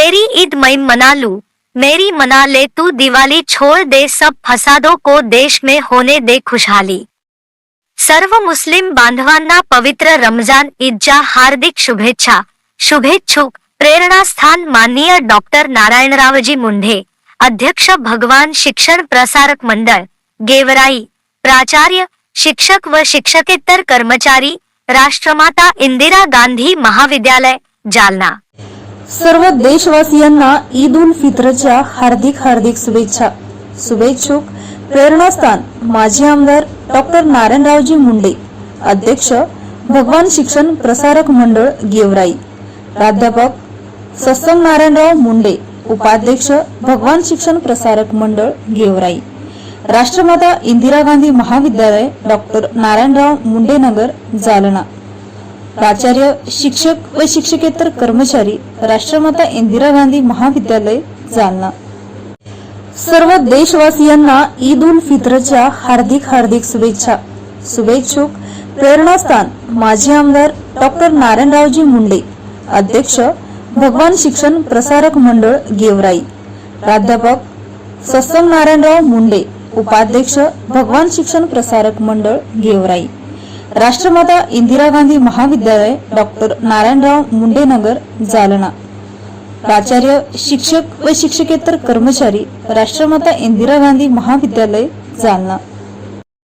तेरी ईद मैं मना लूं, मेरी मना ले तू दिवाली, छोड़ दे सब फसादों को, देश में होने दे खुशहाली। सर्व मुस्लिम बांधवांना पवित्र रमजान ईदच्या हार्दिक शुभेच्छा। शुभेच्छुक प्रेरणास्थान माननीय डॉक्टर नारायणरावजी मुंढे, अध्यक्ष भगवान शिक्षण प्रसारक मंडळ गेवराई, प्राचार्य शिक्षक व शिक्षकेतर कर्मचारी, राष्ट्रमाता इंदिरा गांधी महाविद्यालय जालना। सर्व देशवासियांना ईद उल फित्रच्या हार्दिक शुभेच्छा। शुभेच्छुक प्रेरणास्थान माजी आमदार डॉक्टर नारायणरावजी मुंढे, अध्यक्ष भगवान शिक्षण प्रसारक मंडळ गेवराई, प्राध्यापक सत्संग नारायणराव मुंढे, उपाध्यक्ष भगवान शिक्षण प्रसारक मंडळ गेवराई, राष्ट्रमाता इंदिरा गांधी महाविद्यालय डॉक्टर नारायणराव मुंढे नगर जालना, प्राचार्य शिक्षक व शिक्षकेतर कर्मचारी, राष्ट्रमाता इंदिरा गांधी महाविद्यालय जालना। सर्व देशवासियांना ईद उल फित्रच्या हार्दिक शुभेच्छा। शुभेच्छुक प्रेरणास्थान माजी आमदार डॉक्टर नारायणरावजी मुंढे, अध्यक्ष भगवान शिक्षण प्रसारक मंडळ गेवराई, प्राध्यापक सत्संग नारायणराव मुंढे, उपाध्यक्ष भगवान शिक्षण प्रसारक मंडळ गेवराई, राष्ट्रमाता इंदिरा गांधी महाविद्यालय डॉक्टर नारायणराव मुंढे नगर जालना, प्राचार्य शिक्षक व शिक्षकेतर कर्मचारी, राष्ट्रमाता इंदिरा गांधी महाविद्यालय जालना।